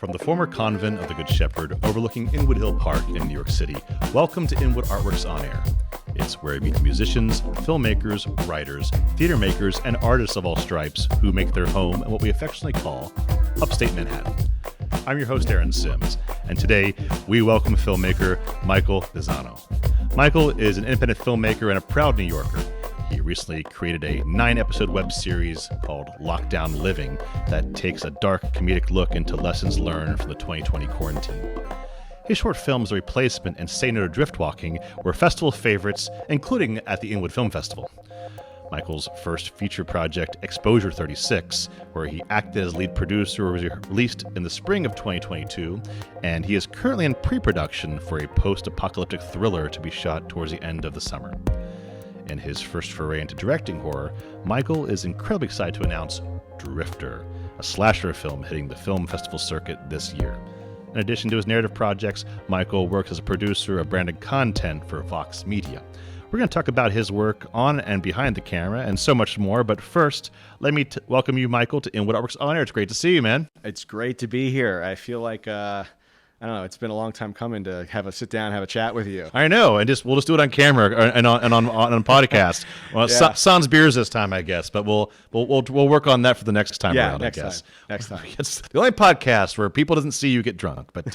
From the former convent of the Good Shepherd overlooking Inwood Hill Park in New York City, welcome to Inwood Artworks On Air. It's where we meet the musicians, filmmakers, writers, theater makers, and artists of all stripes who make their home in what we affectionately call Upstate Manhattan. I'm your host, Aaron Sims, and today we welcome filmmaker Michael Pizzano. Michael is an independent filmmaker and a proud New Yorker. He recently created a 9-episode web series called Lockdown Living that takes a dark comedic look into lessons learned from the 2020 quarantine. His short films The Replacement and Say No to Driftwalking were festival favorites, including at the Inwood Film Festival. Michael's first feature project, Exposure 36, where he acted as lead producer, was released in the spring of 2022, and he is currently in pre-production for a post-apocalyptic thriller to be shot towards the end of the summer. In his first foray into directing horror, Michael is incredibly excited to announce Drifter, a slasher film hitting the film festival circuit this year. In addition to his narrative projects, Michael works as a producer of branded content for Vox Media. We're going to talk about his work on and behind the camera and so much more, but first, let me welcome you, Michael, to Inwood Artworks On Air. It's great to see you, man. It's great to be here. I feel like, I don't know, it's been a long time coming to have a sit down, have a chat with you. I know, and we'll just do it on camera and on podcast. Well, Yeah. sans beers this time, I guess, but we'll work on that for the next time around. Next I guess. time. Next time. It's the only podcast where people doesn't see you get drunk, but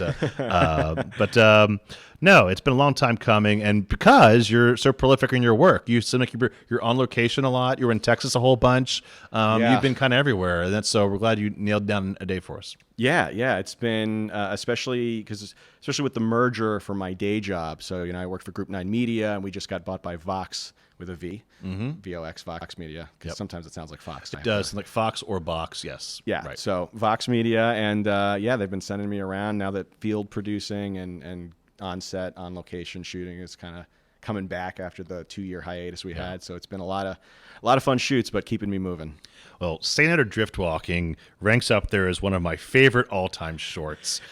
no, it's been a long time coming, and because you're so prolific in your work, you seem like you're on location a lot. You're in Texas a whole bunch. You've been kind of everywhere, and so we're glad you nailed down a day for us. Yeah, it's been especially with the merger for my day job. So I worked for Group 9 Media, and we just got bought by Vox with a V, VOX, Vox Media. Because sometimes it sounds like Fox. It does, like Fox or Box, yes. Yeah, right. So Vox Media, and they've been sending me around now that field producing and on set, on location shooting is kind of coming back after the 2-year hiatus we had. So it's been a lot of fun shoots, but keeping me moving. Well, Say No to Driftwalking ranks up there as one of my favorite all-time shorts.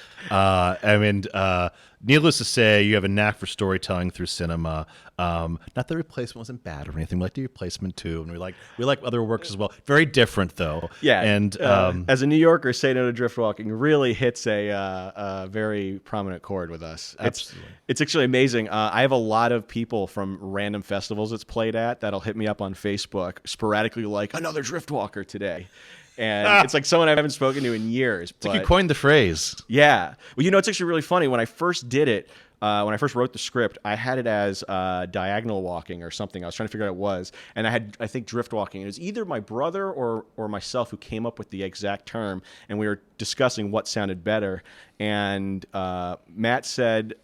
Needless to say, you have a knack for storytelling through cinema. Not The Replacement wasn't bad or anything. We like The Replacement too, and we like other works as well. Very different though. Yeah, and as a New Yorker, Say No to Driftwalking really hits a very prominent chord with us. Absolutely. It's actually amazing. I have a lot of people from random festivals it's played at that'll hit me up on Facebook sporadically, like another Driftwalker today. And it's like someone I haven't spoken to in years. It's like you coined the phrase. Yeah. Well, it's actually really funny. When I first did it, when I first wrote the script, I had it as diagonal walking or something. I was trying to figure out what it was. And I think drift walking. It was either my brother or myself who came up with the exact term. And we were discussing what sounded better. And Matt said,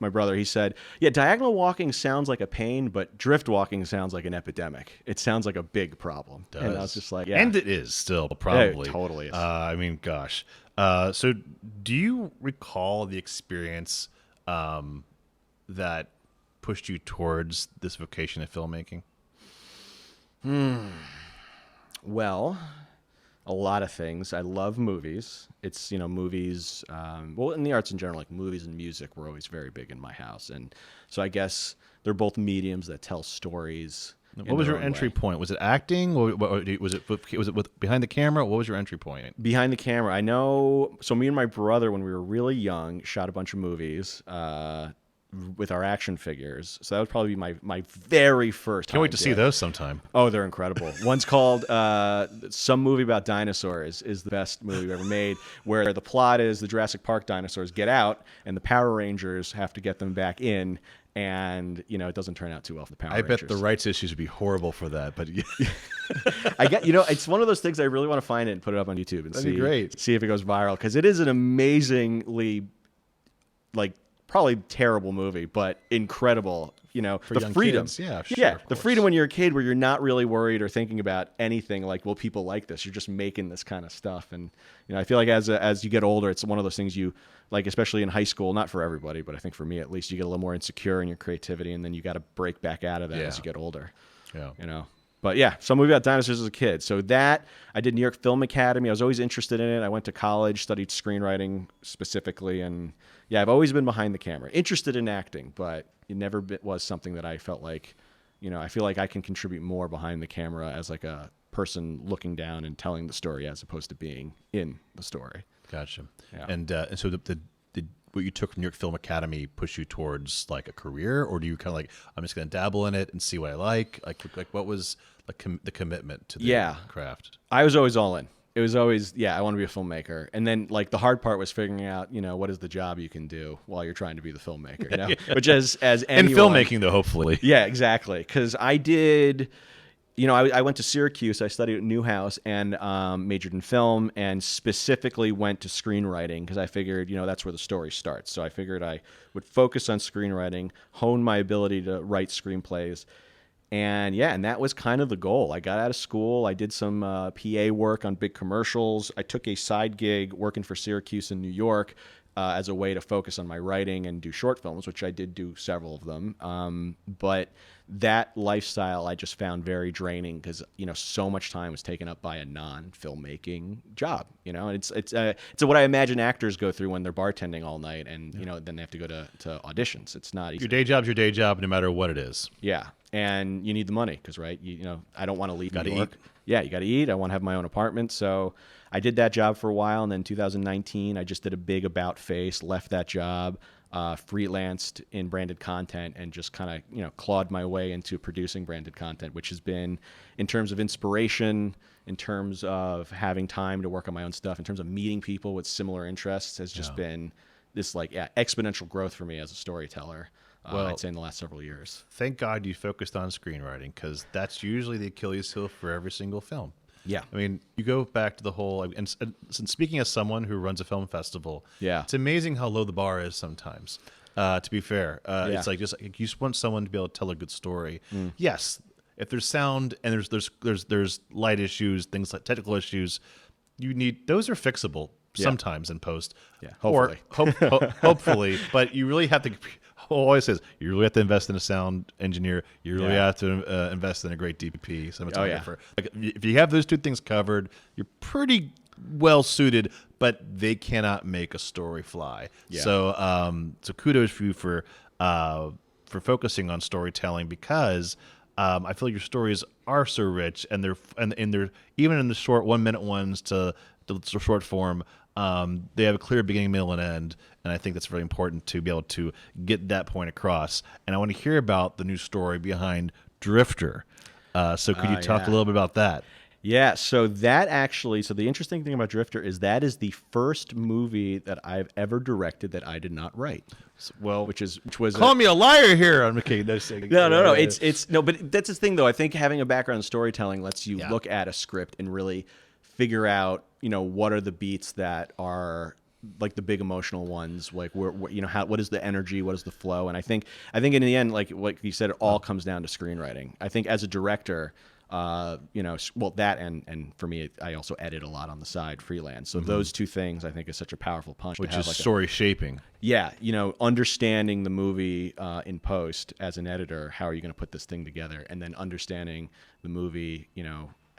my brother, he said, yeah, diagonal walking sounds like a pain, but drift walking sounds like an epidemic. It sounds like a big problem. It does. And I was just like, yeah. And it is still, probably. It totally is. Gosh. So do you recall the experience that pushed you towards this vocation of filmmaking? Well, a lot of things. I love movies. It's, movies, well, in the arts in general, like movies and music were always very big in my house. And so I guess they're both mediums that tell stories. What was your entry point? Was it acting? Was it with behind the camera? What was your entry point? Behind the camera. I know. So me and my brother, when we were really young, shot a bunch of movies with our action figures. So that would probably be my very first time. Can't wait to see those sometime. Oh, they're incredible. One's called Some Movie About Dinosaurs is the best movie we've ever made, where the plot is the Jurassic Park dinosaurs get out and the Power Rangers have to get them back in. And, it doesn't turn out too well for the Power Rangers. I bet the rights issues would be horrible for that. But it's one of those things I really want to find it and put it up on YouTube and see if it goes viral. Because it is an amazingly, probably terrible movie, but incredible. For the young freedom. Kids. Yeah, sure. Yeah, the freedom when you're a kid where you're not really worried or thinking about anything like, will people like this? You're just making this kind of stuff. And, I feel like as you get older, it's one of those things you, like, especially in high school, not for everybody, but I think for me at least, you get a little more insecure in your creativity, and then you got to break back out of that as you get older. Yeah. But yeah, Some Movie About Dinosaurs as a kid. So that, I did New York Film Academy. I was always interested in it. I went to college, studied screenwriting specifically, and yeah, I've always been behind the camera. Interested in acting, but it never was something that I felt like, I feel like I can contribute more behind the camera as like a person looking down and telling the story as opposed to being in the story. Gotcha. Yeah. And so did what you took from New York Film Academy push you towards like a career, or do you kind of like, I'm just going to dabble in it and see what I like? Like what was the commitment to the craft? I was always all in. It was always, I want to be a filmmaker. And then like the hard part was figuring out, what is the job you can do while you're trying to be the filmmaker, which as anyone, in filmmaking though, hopefully. Yeah, exactly. Cause I did, I went to Syracuse, I studied at Newhouse and majored in film and specifically went to screenwriting because I figured, that's where the story starts. So I figured I would focus on screenwriting, hone my ability to write screenplays. And that was kind of the goal. I got out of school. I did some PA work on big commercials. I took a side gig working for Syracuse in New York as a way to focus on my writing and do short films, which I did do several of them. But that lifestyle I just found very draining because, so much time was taken up by a non-filmmaking job, and it's what I imagine actors go through when they're bartending all night and, then they have to go to auditions. It's not easy. Your day job's your day job no matter what it is. Yeah. And you need the money because, right, I don't want to leave New York. Eat. Yeah, you got to eat. I want to have my own apartment. So I did that job for a while. And then 2019, I just did a big about face, left that job, freelanced in branded content and just kind of, clawed my way into producing branded content, which has been, in terms of inspiration, in terms of having time to work on my own stuff, in terms of meeting people with similar interests, has just been this exponential growth for me as a storyteller. I'd say in the last several years. Thank God you focused on screenwriting because that's usually the Achilles heel for every single film. Yeah. I mean, you go back to the whole, and speaking as someone who runs a film festival, it's amazing how low the bar is sometimes, to be fair. It's like you just want someone to be able to tell a good story. Yes, if there's sound and there's light issues, things like technical issues, those are fixable sometimes in post. Yeah, hopefully. Hopefully, but you really have to... always says you really have to invest in a sound engineer. You really have to invest in a great DP, cinematographer. Like if you have those two things covered, you're pretty well suited. But they cannot make a story fly. Yeah. So kudos for you for focusing on storytelling because I feel like your stories are so rich and they're even in the short 1 minute ones to the short form. They have a clear beginning, middle, and end, and I think that's really important to be able to get that point across. And I want to hear about the new story behind Drifter. So could you talk a little bit about that? Yeah, so the interesting thing about Drifter is that is the first movie that I've ever directed that I did not write. Well, which was call me a liar here. I'm okay. No. It's no, but that's the thing though. I think having a background in storytelling lets you look at a script and really figure out, what are the beats that are like the big emotional ones, like what is the energy, what is the flow, and I think in the end, like you said, it all comes down to screenwriting. I think as a director, that and for me, I also edit a lot on the side, freelance. So those two things I think is such a powerful punch. Which is story shaping. Yeah, understanding the movie in post as an editor, how are you going to put this thing together, and then understanding the movie,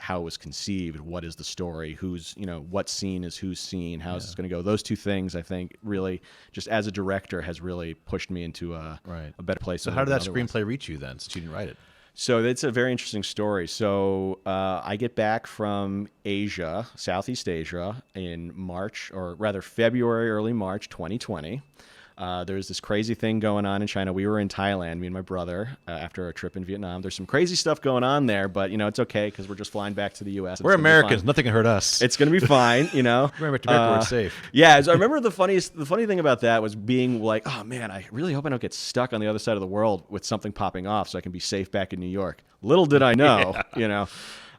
how it was conceived, what is the story, who's, what scene is whose scene, how is this going to go. Those two things, I think, really, just as a director, has really pushed me into a better place. So how did that screenplay reach you then, since you didn't write it? So that's a very interesting story. So I get back from Asia, Southeast Asia, in March, or rather February, early March 2020. There's this crazy thing going on in China. We were in Thailand, me and my brother, after a trip in Vietnam. There's some crazy stuff going on there, but it's okay because we're just flying back to the U.S. We're Americans. Nothing can hurt us. It's going to be fine, Remember to America, we're safe. Yeah, so I remember the funny thing about that was being like, oh man, I really hope I don't get stuck on the other side of the world with something popping off so I can be safe back in New York. Little did I know,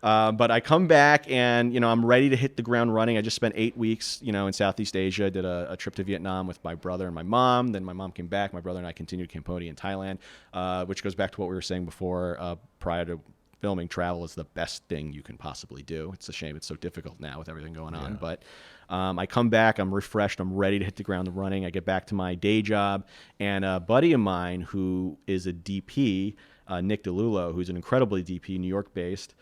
But I come back and, I'm ready to hit the ground running. I just spent 8 weeks, in Southeast Asia. I did a trip to Vietnam with my brother and my mom. Then my mom came back. My brother and I continued Cambodia and Thailand, which goes back to what we were saying before. Prior to filming, travel is the best thing you can possibly do. It's a shame it's so difficult now with everything going on. But I come back. I'm refreshed. I'm ready to hit the ground running. I get back to my day job. And a buddy of mine who is a DP, Nick DeLulo, who's an incredibly DP, New York-based,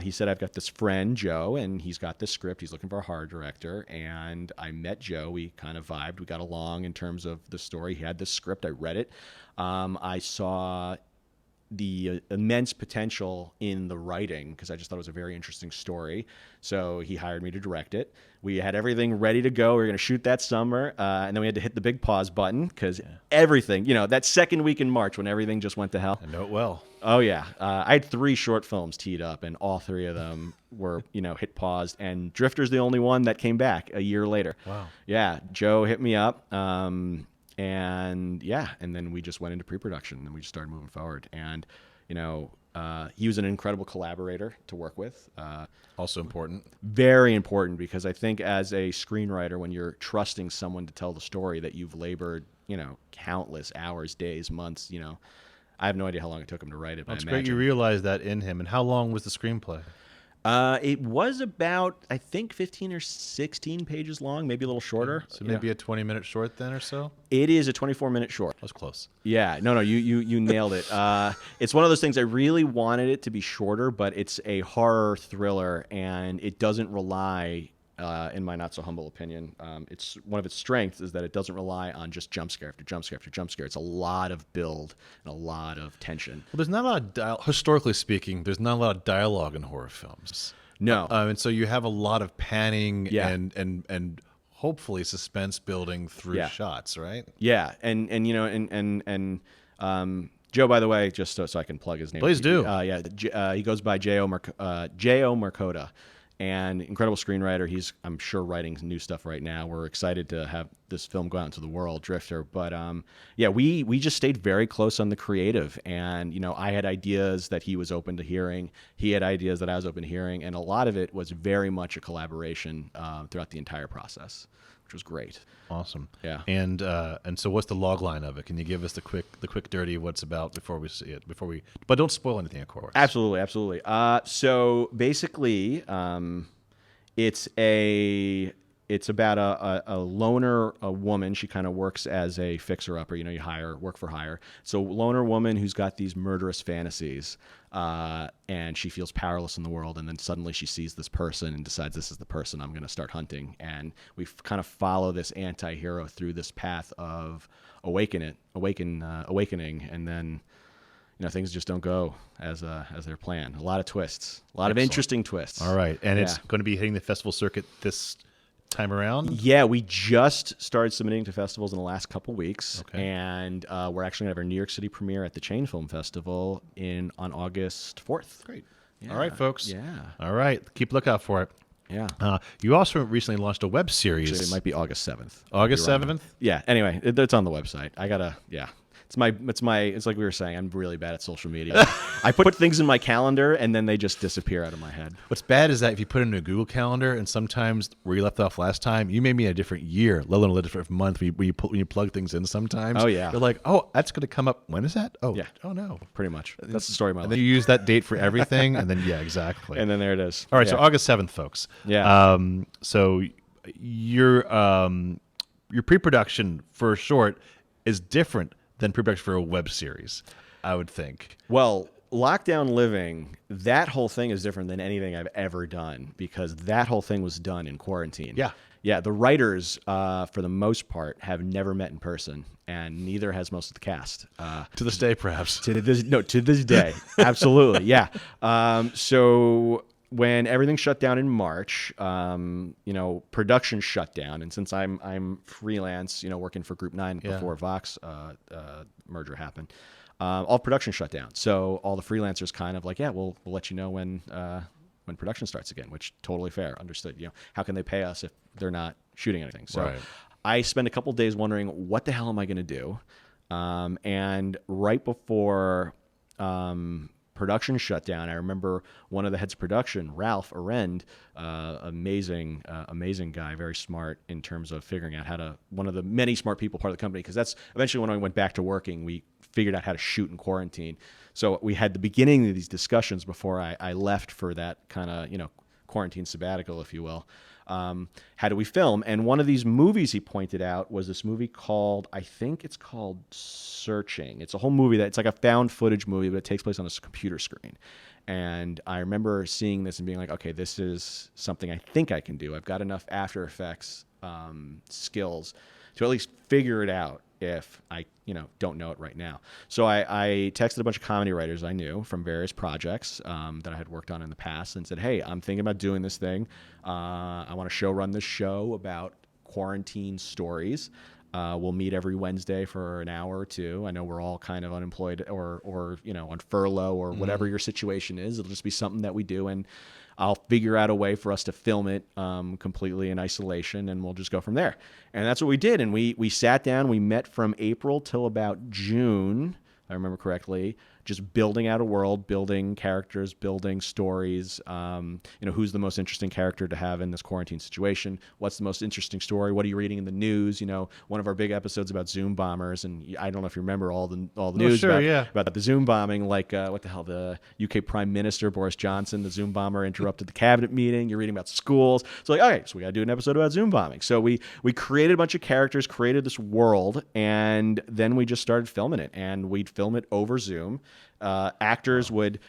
he said, I've got this friend, Joe, and he's got this script. He's looking for a horror director. And I met Joe. We kind of vibed. We got along in terms of the story. He had this script. I read it. I saw the immense potential in the writing because I just thought it was a very interesting story. So he hired me to direct it. We had everything ready to go. We were going to shoot that summer, and then we had to hit the big pause button because everything, that second week in March when everything just went to hell. I know it well. Oh, yeah. I had 3 short films teed up, and all 3 of them were, hit paused. And Drifter's the only one that came back a year later. Wow. Yeah. Joe hit me up. And then we just went into pre-production, and then we just started moving forward. And, he was an incredible collaborator to work with. Also important. Very important, because I think as a screenwriter, when you're trusting someone to tell the story that you've labored, countless hours, days, months, I have no idea how long it took him to write it. It's great you realized that in him. And how long was the screenplay? It was about, I think, 15 or 16 pages long, maybe a little shorter. So maybe a 20-minute short then or so? It is a 24-minute short. That was close. Yeah. No, you nailed it. It's one of those things, I really wanted it to be shorter, but it's a horror thriller, and it doesn't rely, in my not so humble opinion, it's one of its strengths is that it doesn't rely on just jump scare after jump scare after jump scare. It's a lot of build and a lot of tension. Well, there's not a lot of historically speaking, there's not a lot of dialogue in horror films. No. And so you have a lot of panning and hopefully suspense building through shots, right? Yeah. And Joe, by the way, just so I can plug his name. Please do. He goes by J.O. Mercoda. And incredible screenwriter. He's, I'm sure, writing new stuff right now. We're excited to have this film go out into the world, Drifter. But we just stayed very close on the creative. And, I had ideas that he was open to hearing. He had ideas that I was open to hearing. And a lot of it was very much a collaboration throughout the entire process, which was great. Awesome. Yeah. And so what's the log line of it? Can you give us the quick dirty of what's about before we see it? But don't spoil anything, of course. Absolutely. So basically, it's about a loner, a woman. She kind of works as a fixer-upper. You work for hire. So loner woman who's got these murderous fantasies, and she feels powerless in the world. And then suddenly she sees this person and decides, this is the person I'm going to start hunting. And we kind of follow this anti-hero through this path of awakening, and then things just don't go as they're planned. A lot of twists, a lot of interesting twists. All right, and it's going to be hitting the festival circuit this time around? Yeah, we just started submitting to festivals in the last couple weeks, and we're actually going to have our New York City premiere at the Chain Film Festival on August 4th. Great. Yeah. All right, folks. Yeah. All right, keep a lookout for it. Yeah. You also recently launched a web series. Actually, it might be August 7th. August 7th? Yeah. Anyway, it's on the website. It's like we were saying, I'm really bad at social media. I put things in my calendar and then they just disappear out of my head. What's bad is that if you put it in a Google Calendar and sometimes where you left off last time, you may be in a different year, let alone a different month when you plug things in sometimes. Oh, yeah. You're like, oh, that's going to come up. When is that? Oh, yeah. Oh, no. Pretty much. That's the story of my life. And then you use that date for everything. And then, exactly. And then there it is. All right. So August 7th, folks. Yeah. So your pre-production for a short is different than pre-production for a web series, I would think. Well, Lockdown Living, that whole thing is different than anything I've ever done because that whole thing was done in quarantine. Yeah. Yeah, the writers, for the most part, have never met in person, and neither has most of the cast. To this day, perhaps. To this day. Absolutely, yeah. So when everything shut down in March, production shut down, and since I'm freelance, working for Group 9 before Vox merger happened, all production shut down. So all the freelancers kind of like, we'll let you know when production starts again, which totally fair, understood. How can they pay us if they're not shooting anything? So I spent a couple of days wondering, what the hell am I going to do? And right before production shut down, I remember one of the heads of production, Ralph Arend, amazing guy, very smart in terms of figuring out one of the many smart people part of the company, because that's eventually when I went back to working, we figured out how to shoot in quarantine. So we had the beginning of these discussions before I left for that kind of, quarantine sabbatical, if you will. How do we film? And one of these movies he pointed out was this movie called, I think it's called Searching. It's a whole movie it's like a found footage movie, but it takes place on a computer screen. And I remember seeing this and being like, okay, this is something I think I can do. I've got enough After Effects skills to at least figure it out. if I, don't know it right now. So I texted a bunch of comedy writers I knew from various projects that I had worked on in the past and said, hey, I'm thinking about doing this thing. I want to run this show about quarantine stories. We'll meet every Wednesday for an hour or two. I know we're all kind of unemployed or on furlough or whatever your situation is. It'll just be something that we do, and I'll figure out a way for us to film it completely in isolation, and we'll just go from there. And that's what we did. And we sat down. We met from April till about June, if I remember correctly, just building out a world, building characters, building stories. Who's the most interesting character to have in this quarantine situation? What's the most interesting story? What are you reading in the news? One of our big episodes about Zoom bombers, and I don't know if you remember all the news about the Zoom bombing. Like what the hell, the UK Prime Minister Boris Johnson, the Zoom bomber interrupted the cabinet meeting. You're reading about schools. So okay, so we got to do an episode about Zoom bombing. So we created a bunch of characters, created this world, and then we just started filming it, and we'd film it over Zoom. The actors would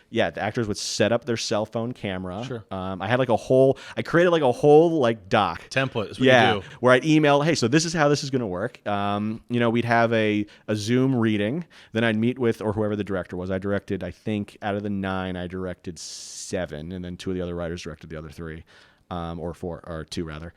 set up their cell phone camera. Sure. I created like a whole doc template is what you do, where I'd email, hey, so this is how this is going to work. We'd have a Zoom reading. Then I'd meet with, or whoever the director was. I directed, I think out of the 9, I directed 7, and then 2 of the other writers directed the other 3, or 4, or 2 rather.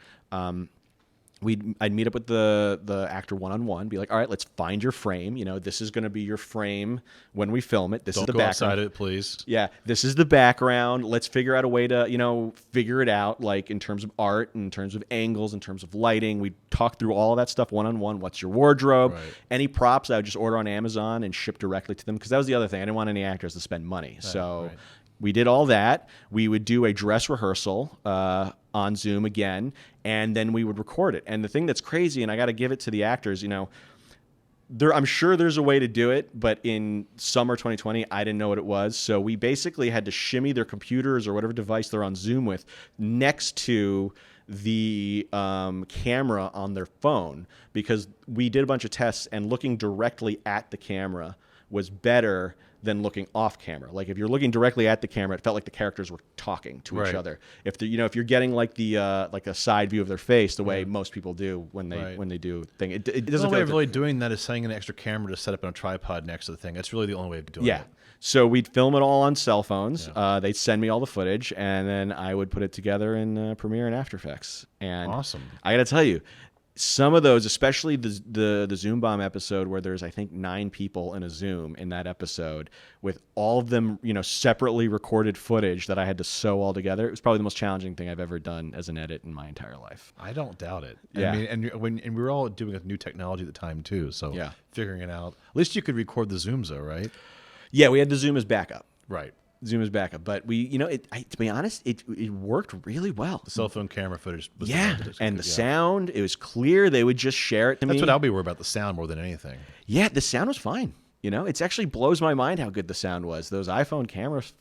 I'd meet up with the actor one-on-one, be like, all right, let's find your frame. This is going to be your frame when we film it. This is the background. Don't go outside it, please. Yeah, this is the background. Let's figure out a way to, figure it out, like in terms of art, in terms of angles, in terms of lighting. We talk through all of that stuff one-on-one. What's your wardrobe? Right. Any props, I would just order on Amazon and ship directly to them, because that was the other thing. I didn't want any actors to spend money. Right. We did all that. We would do a dress rehearsal on Zoom again, and then we would record it. And the thing that's crazy, and I got to give it to the actors, I'm sure there's a way to do it, but in summer 2020, I didn't know what it was. So we basically had to shimmy their computers or whatever device they're on Zoom with next to the camera on their phone, because we did a bunch of tests, and looking directly at the camera was better than looking off camera. Like if you're looking directly at the camera, it felt like the characters were talking to each other. If if you're getting like a side view of their face, the way most people do when they do thing, it doesn't. The only way of really doing that is setting an extra camera to set up on a tripod next to the thing. That's really the only way of doing it. Yeah. So we'd film it all on cell phones. Yeah. They'd send me all the footage, and then I would put it together in Premiere and After Effects. And awesome. I got to tell you, some of those, especially the Zoom bomb episode, where there's I think 9 people in a Zoom in that episode, with all of them separately recorded footage that I had to sew all together. It was probably the most challenging thing I've ever done as an edit in my entire life. I don't doubt it. Yeah. I mean, and we were all doing a new technology at the time too, so yeah, figuring it out. At least you could record the Zooms though, right? Yeah, we had the Zoom as backup. Right. Zoom is backup, but to be honest, it worked really well. The cell phone camera footage was and the sound, it was clear. They would just share it to me. That's what I'll be worried about, the sound more than anything. Yeah, the sound was fine. It actually blows my mind how good the sound was. Those iPhone cameras,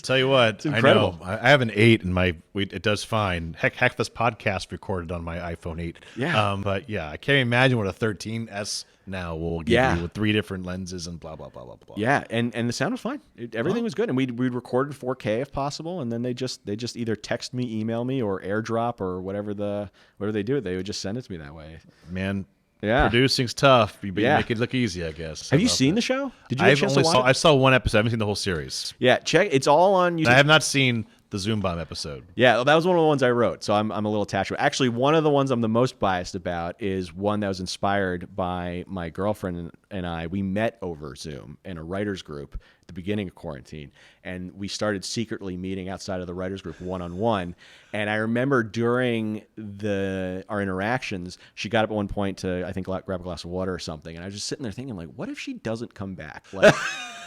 tell you what, it's incredible. I know. I have an 8 and it does fine. Heck, this podcast recorded on my iPhone 8. Yeah. But yeah, I can't imagine what a 13S now will give you with 3 different lenses and blah, blah, blah, blah, blah. Yeah. And the sound was fine. Everything was good. And we'd recorded 4K if possible. And then they just either text me, email me, or AirDrop, or whatever they do. They would just send it to me that way. Man. Yeah, producing's tough, but you make it look easy, I guess. Have you seen the show? Did you? I saw one episode. I haven't seen the whole series. Yeah, check. It's all on YouTube. I have not seen the Zoom bomb episode. Yeah, that was one of the ones I wrote, so I'm a little attached to it. Actually, one of the ones I'm the most biased about is one that was inspired by my girlfriend and I. We met over Zoom in a writers group at the beginning of quarantine, and we started secretly meeting outside of the writers group one-on-one. And I remember during our interactions, she got up at one point to, I think, grab a glass of water or something, and I was just sitting there thinking, like, what if she doesn't come back? Like,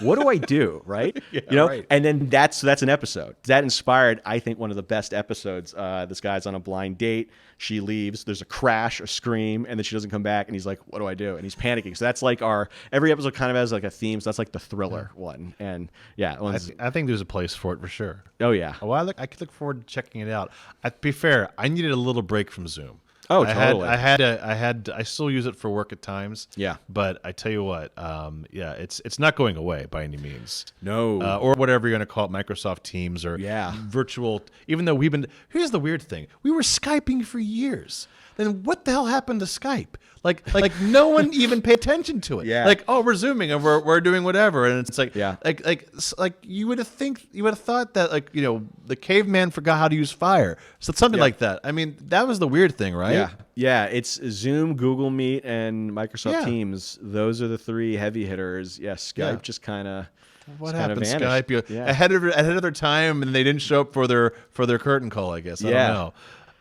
what do I do, right? Right. And then that's an episode that inspired, I think, one of the best episodes. This guy's on a blind date. She leaves. There's a crash, a scream, and then she doesn't come back. And he's like, "What do I do?" And he's panicking. So that's like every episode kind of has like a theme. So that's like the thriller one. And yeah, I think there's a place for it for sure. Oh yeah. Well, I could look forward to checking it out. To be fair, I needed a little break from Zoom. Oh, totally. I still use it for work at times. Yeah. But I tell you what, it's not going away by any means. No. Or whatever you're going to call it, Microsoft Teams or virtual. Even though here's the weird thing: we were Skyping for years. Then what the hell happened to Skype? Like no one even paid attention to it. Yeah. Like, oh, we're Zooming and we're doing whatever, and it's like, Yeah. like you would have thought that, like, you know, the caveman forgot how to use fire, so something like that. I mean, that was the weird thing, right? Yeah. Yeah. It's Zoom, Google Meet, and Microsoft Yeah. Teams. Those are the three heavy hitters. Yeah. Skype just kind of. What happened, Skype? Yeah. Ahead of their time, and they didn't show up for their curtain call, I guess. I don't know.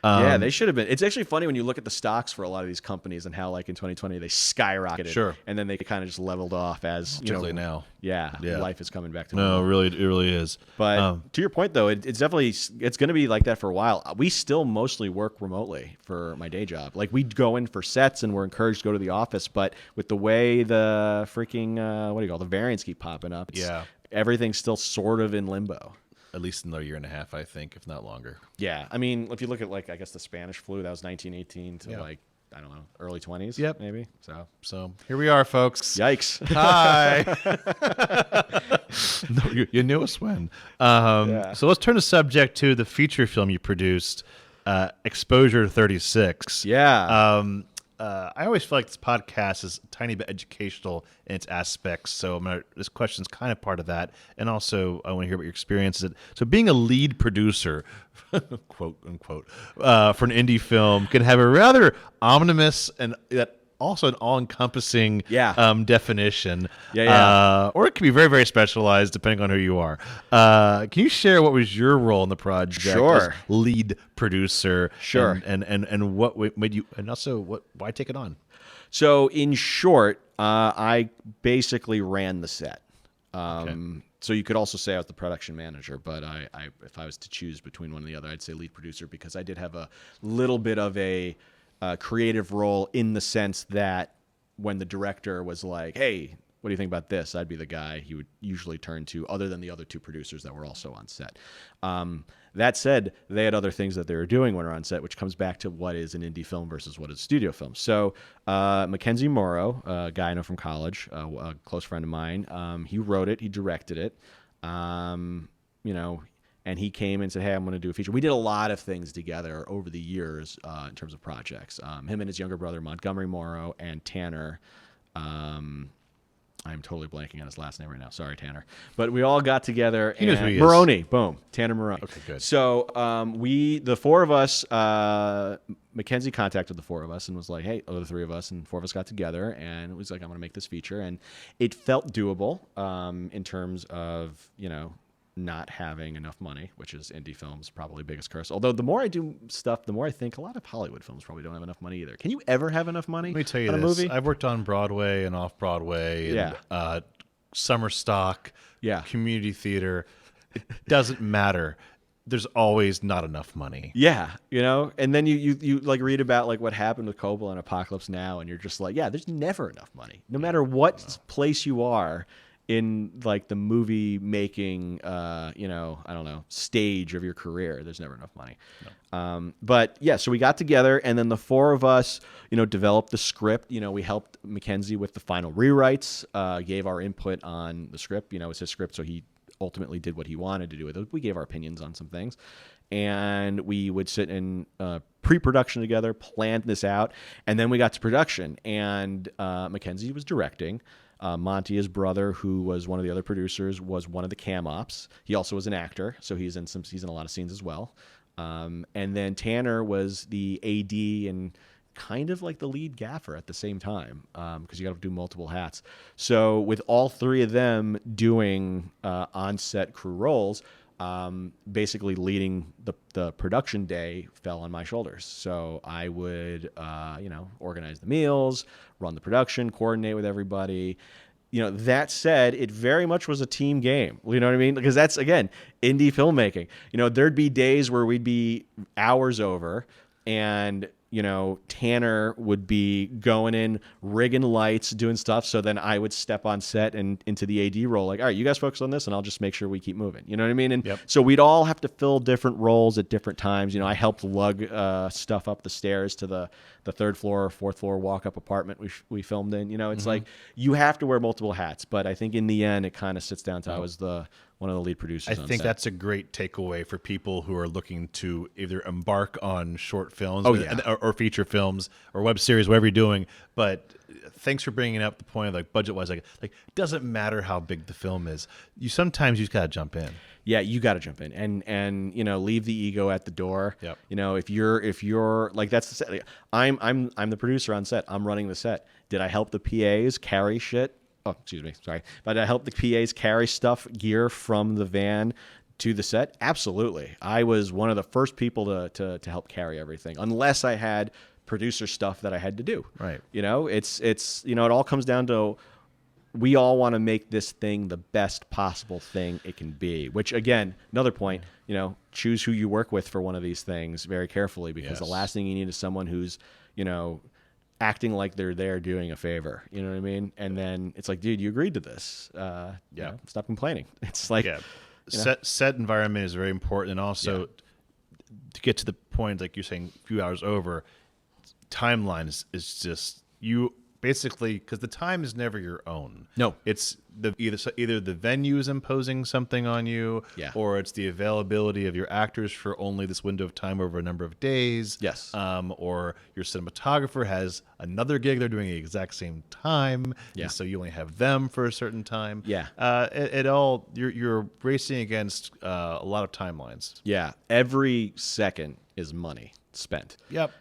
Yeah, they should have been. It's actually funny when you look at the stocks for a lot of these companies and how, like, in 2020 they skyrocketed. Sure. And then they kind of just leveled off as, you know, Particularly now. Yeah, life is coming back to No, normal. it really is. But to your point, though, it's definitely going to be like that for a while. We still mostly work remotely for my day job. Like, we go in for sets and we're encouraged to go to the office, but with the way the freaking the variants keep popping up, everything's still sort of in limbo. At least another year and a half, I think, if not longer. Yeah, I mean, if you look at, like, I guess the Spanish flu, that was 1918 to like, I don't know, early 20s. Yep. Maybe. So here we are, folks. Yikes. Hi. No, you knew us when. So let's turn the subject to the feature film you produced, Exposure 36. Yeah. I always feel like this podcast is a tiny bit educational in its aspects, so this question's kind of part of that. And also, I want to hear about your experiences. So being a lead producer, quote unquote, for an indie film can have a rather ominous and that also an all-encompassing definition. Or it can be very, very specialized depending on who you are. Can you share what was your role in the project as lead producer? Sure. And what made you, and also why take it on? So in short, I basically ran the set. So you could also say I was the production manager, but I if I was to choose between one or the other, I'd say lead producer, because I did have a little bit of a creative role, in the sense that when the director was like, hey, what do you think about this? I'd be the guy he would usually turn to, other than the other two producers that were also on set. That said, they had other things that they were doing when we were on set, which comes back to what is an indie film versus what is a studio film. So Mackenzie Morrow, a guy I know from college, a close friend of mine, he wrote it, he directed it, and he came and said, hey, I'm going to do a feature. We did a lot of things together over the years in terms of projects. Him and his younger brother, Montgomery Morrow, and Tanner. I'm totally blanking on his last name right now. Sorry, Tanner. But we all got together. He knows who he is. Maroney. Boom. Tanner Maroney. Okay, good. So the four of us, Mackenzie contacted the four of us and was like, hey, the three of us, and four of us got together, and it was like, I'm going to make this feature. And it felt doable in terms of, not having enough money, which is indie films' probably biggest curse. Although the more I do stuff, the more I think a lot of Hollywood films probably don't have enough money either. Can you ever have enough money? Let me tell you on this. a movie? I've worked on Broadway and off Broadway, and summer stock, community theater. It doesn't matter. There's always not enough money. Yeah, and then you like read about like what happened with Coppola and Apocalypse Now, and you're just like, yeah, there's never enough money, no matter what place you are in, like, the movie making, I don't know, stage of your career. There's never enough money. No. But yeah, so we got together, and then the four of us, developed the script. We helped Mackenzie with the final rewrites, gave our input on the script. It's his script, so he ultimately did what he wanted to do with it. We gave our opinions on some things, and we would sit in pre-production together, planned this out, and then we got to production, and Mackenzie was directing. Monty, his brother, who was one of the other producers, was one of the cam ops. He also was an actor, so he's in a lot of scenes as well. And then Tanner was the AD and kind of like the lead gaffer at the same time, because you got to do multiple hats. So with all three of them doing on-set crew roles, basically leading the production day fell on my shoulders. So I would, organize the meals, run the production, coordinate with everybody. That said, it very much was a team game. You know what I mean? Because that's, again, indie filmmaking. There'd be days where we'd be hours over, and Tanner would be going in, rigging lights, doing stuff. So then I would step on set and into the AD role, like, all right, you guys focus on this, and I'll just make sure we keep moving. You know what I mean? And so we'd all have to fill different roles at different times. I helped lug stuff up the stairs to the third floor or fourth floor walk-up apartment we filmed in. It's like you have to wear multiple hats. But I think in the end, it kind of sits down to I was one of the lead producers. I think that's a great takeaway for people who are looking to either embark on short films or feature films or web series, whatever you're doing. But thanks for bringing up the point of like budget-wise. Like it doesn't matter how big the film is. Sometimes you just gotta jump in. Yeah, you got to jump in and leave the ego at the door. Yep. If you're like that's the set. I'm the producer on set. I'm running the set. Did I help the PAs carry shit? Oh, excuse me, sorry. But I helped the PAs carry gear from the van to the set? Absolutely. I was one of the first people to help carry everything, unless I had producer stuff that I had to do. Right. It's it all comes down to we all want to make this thing the best possible thing it can be, which again, another point, choose who you work with for one of these things very carefully, because the last thing you need is someone who's, acting like they're there doing a favor. You know what I mean? And then it's like, dude, you agreed to this. Stop complaining. It's like, set environment is very important. And also to get to the point, like you're saying, a few hours over, timeline is just you basically, because the time is never your own. No, it's either the venue is imposing something on you, or it's the availability of your actors for only this window of time over a number of days. Yes. Or your cinematographer has another gig they're doing at the exact same time, and so you only have them for a certain time. Yeah. You're racing against a lot of timelines. Yeah. Every second is money spent. Yep.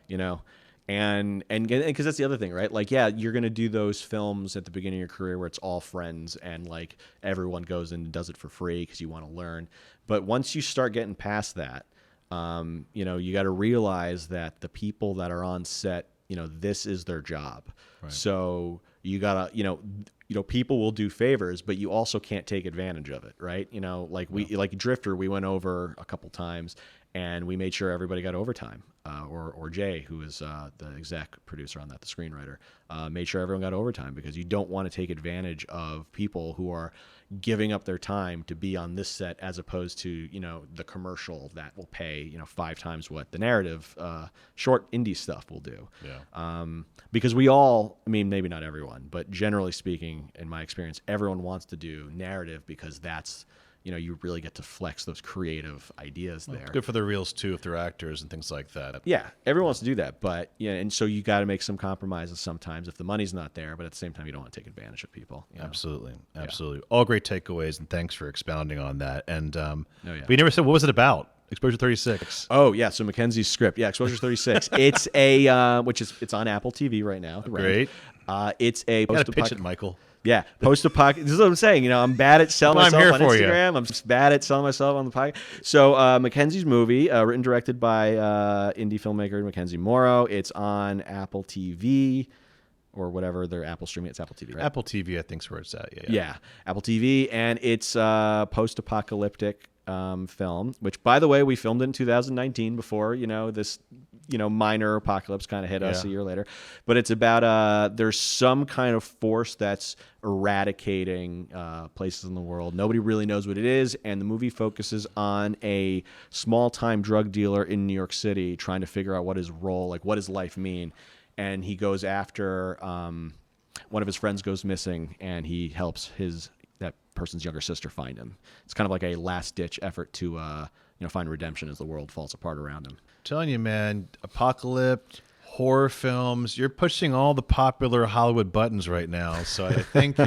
And because that's the other thing, right? Like, you're going to do those films at the beginning of your career where it's all friends and like everyone goes in and does it for free because you want to learn. But once you start getting past that, you got to realize that the people that are on set, this is their job. Right. So you got to, people will do favors, but you also can't take advantage of it, right? Like Drifter, we went over a couple times and we made sure everybody got overtime. Or Jay, who is the exec producer on that, the screenwriter, made sure everyone got overtime, because you don't want to take advantage of people who are giving up their time to be on this set as opposed to, the commercial that will pay, 5 times what the narrative short indie stuff will do. Yeah. Because we all, maybe not everyone, but generally speaking, in my experience, everyone wants to do narrative because that's, you really get to flex those creative ideas there. It's good for the reels too, if they're actors and things like that. Yeah, everyone wants to do that, but and so you got to make some compromises sometimes if the money's not there, but at the same time you don't want to take advantage of people. Absolutely. All great takeaways, and thanks for expounding on that. And but you never said, what was it about? Exposure 36. Oh yeah, so Mackenzie's script. Yeah, Exposure 36. It's a it's on Apple TV right now. Great. It's a you gotta pitch it, Michael. Yeah, post-apocalyptic. This is what I'm saying. I'm bad at selling myself on Instagram. You. I'm just bad at selling myself on the podcast. So Mackenzie's movie, written and directed by indie filmmaker Mackenzie Morrow. It's on Apple TV or whatever their Apple streaming. It's Apple TV, right? Apple TV, I think, is where it's at. Yeah, Apple TV, and it's post-apocalyptic film. Which, by the way, we filmed it in 2019 before this minor apocalypse kind of hit us a year later. But it's about there's some kind of force that's eradicating places in the world. Nobody really knows what it is, and the movie focuses on a small-time drug dealer in New York City trying to figure out what his role, like what does life mean. And he goes after one of his friends goes missing, and he helps that person's younger sister find him. It's kind of like a last-ditch effort to find redemption as the world falls apart around him. I'm telling you, man, apocalypse, horror films, you're pushing all the popular Hollywood buttons right now. So I think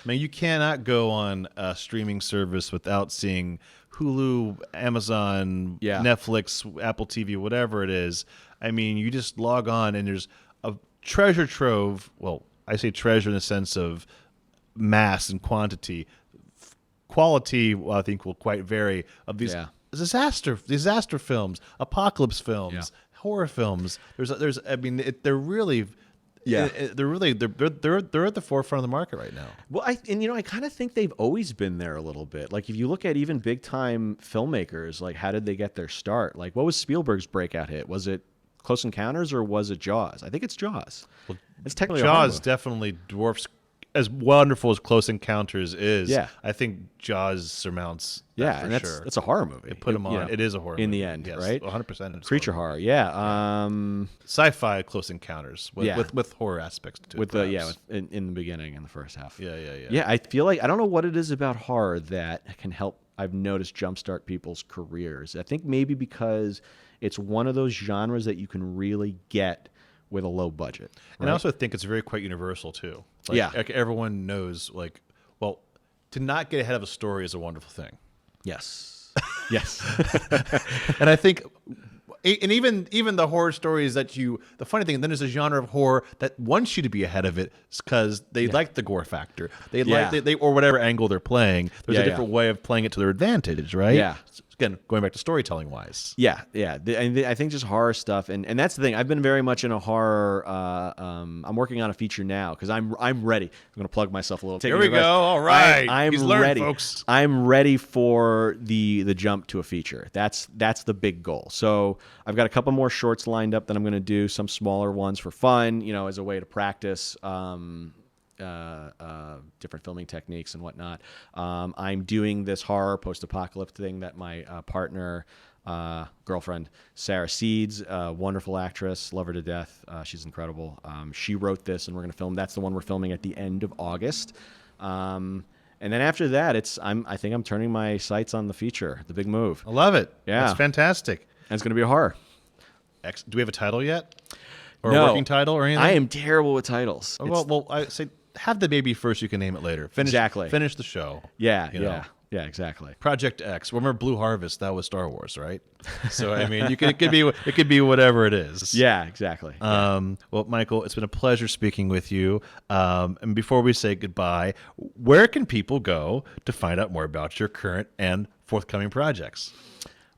you cannot go on a streaming service without seeing Hulu, Amazon, Netflix, Apple TV, whatever it is. You just log on and there's a treasure trove. Well, I say treasure in the sense of mass and quantity. Quality, I think, will quite vary of these disaster films, apocalypse films, horror films. They're really they're at the forefront of the market right now. Well, I kind of think they've always been there a little bit. Like if you look at even big time filmmakers, like how did they get their start? Like what was Spielberg's breakout hit? Was it Close Encounters, or was it Jaws? I think it's Jaws. Well, it's technically a horror Jaws movie. definitely dwarfs, as wonderful as Close Encounters is. Yeah. I think Jaws surmounts that Yeah, for and that's sure. it's a horror movie. It put him on. It is a horror in movie. the end, Yes, right? 100%. Creature horror. Yeah. Sci-fi Close Encounters with, Yeah. with horror aspects to With it. in the beginning, in the first half. Yeah. Yeah, I feel like I don't know what it is about horror that can help. I've noticed jumpstart people's careers. I think maybe because it's one of those genres that you can really get with a low budget. And I also think it's very quite universal too. Like everyone knows, like, well, to not get ahead of a story is a wonderful thing. Yes. Yes. And I think, and even the horror stories that the funny thing, then there's a genre of horror that wants you to be ahead of it because they like the gore factor. They like they or whatever angle they're playing. There's a different way of playing it to their advantage, right? Yeah. Again, going back to storytelling wise. Yeah. I think just horror stuff, and that's the thing. I've been very much in a horror. I'm working on a feature now because I'm ready. I'm going to plug myself a little. Here we go. All right. I'm He's learned, ready, folks. I'm ready for the jump to a feature. That's the big goal. So I've got a couple more shorts lined up that I'm going to do. Some smaller ones for fun, as a way to practice. Different filming techniques and whatnot. I'm doing this horror post-apocalyptic thing that my partner, girlfriend, Sarah Seeds, wonderful actress, love her to death. She's incredible. She wrote this, and we're going to film. That's the one we're filming at the end of August. And then after that, I think I'm turning my sights on the feature, the big move. I love it. Yeah. It's fantastic. And it's going to be a horror. Do we have a title yet? Or No. a working title or anything? I am terrible with titles. Well, I say have the baby first. You can name it later. Exactly. Finish the show. Yeah, you know. yeah, exactly. Project X. Remember Blue Harvest? That was Star Wars, right? So I mean, it could be whatever it is. Yeah, exactly. Well, Michael, it's been a pleasure speaking with you. And before we say goodbye, where can people go to find out more about your current and forthcoming projects?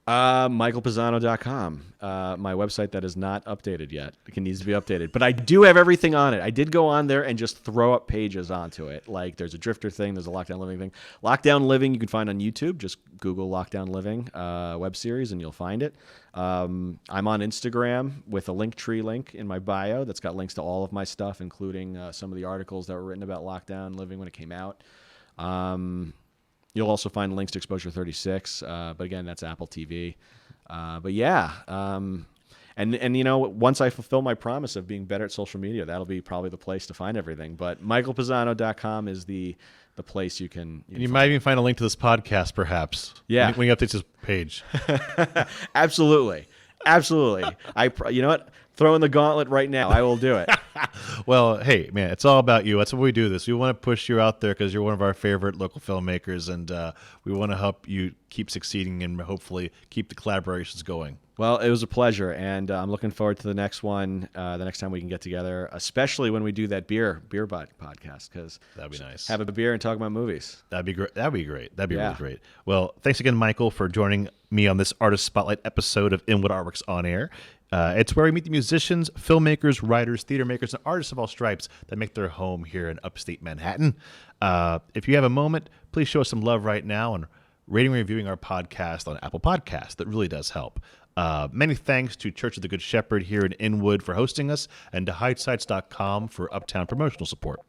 MichaelPizzano.com. My website that is not updated yet. It needs to be updated. But I do have everything on it. I did go on there and just throw up pages onto it. Like there's a Drifter thing, there's a Lockdown Living thing. Lockdown Living you can find on YouTube. Just Google Lockdown Living web series and you'll find it. I'm on Instagram with a Linktree link in my bio that's got links to all of my stuff, including some of the articles that were written about Lockdown Living when it came out. You'll also find links to Exposure 36, but again, that's Apple TV. But yeah, and once I fulfill my promise of being better at social media, that'll be probably the place to find everything. But MichaelPizzano.com is the place you can. You might even find a link to this podcast, perhaps. Yeah, when you update this page. Absolutely. You know what? Throw in the gauntlet right now. I will do it. Well, hey, man, it's all about you. That's why we do this. We want to push you out there because you're one of our favorite local filmmakers, and we want to help you keep succeeding and hopefully keep the collaborations going. Well, it was a pleasure, and I'm looking forward to the next one, the next time we can get together, especially when we do that beer podcast, because that'd be nice. Have a beer and talk about movies. That'd be great. That'd be really great. Well, thanks again, Michael, for joining me on this Artist Spotlight episode of Inwood Artworks On Air. It's where we meet the musicians, filmmakers, writers, theater makers, and artists of all stripes that make their home here in Upstate Manhattan. If you have a moment, please show us some love right now and rating and reviewing our podcast on Apple Podcasts. That really does help. Many thanks to Church of the Good Shepherd here in Inwood for hosting us, and to HideSites.com for Uptown promotional support.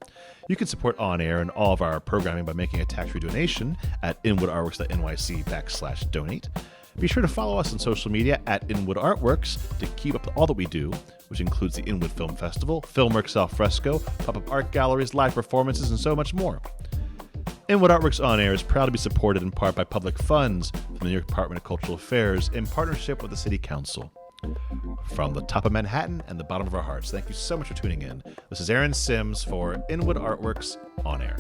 You can support On Air and all of our programming by making a tax-free donation at inwoodartworks.nyc/donate. Be sure to follow us on social media at Inwood Artworks to keep up with all that we do, which includes the Inwood Film Festival, Filmworks Al Fresco, pop-up art galleries, live performances, and so much more. Inwood Artworks On Air is proud to be supported in part by public funds from the New York Department of Cultural Affairs in partnership with the City Council. From the top of Manhattan and the bottom of our hearts, thank you so much for tuning in. This is Aaron Sims for Inwood Artworks On Air.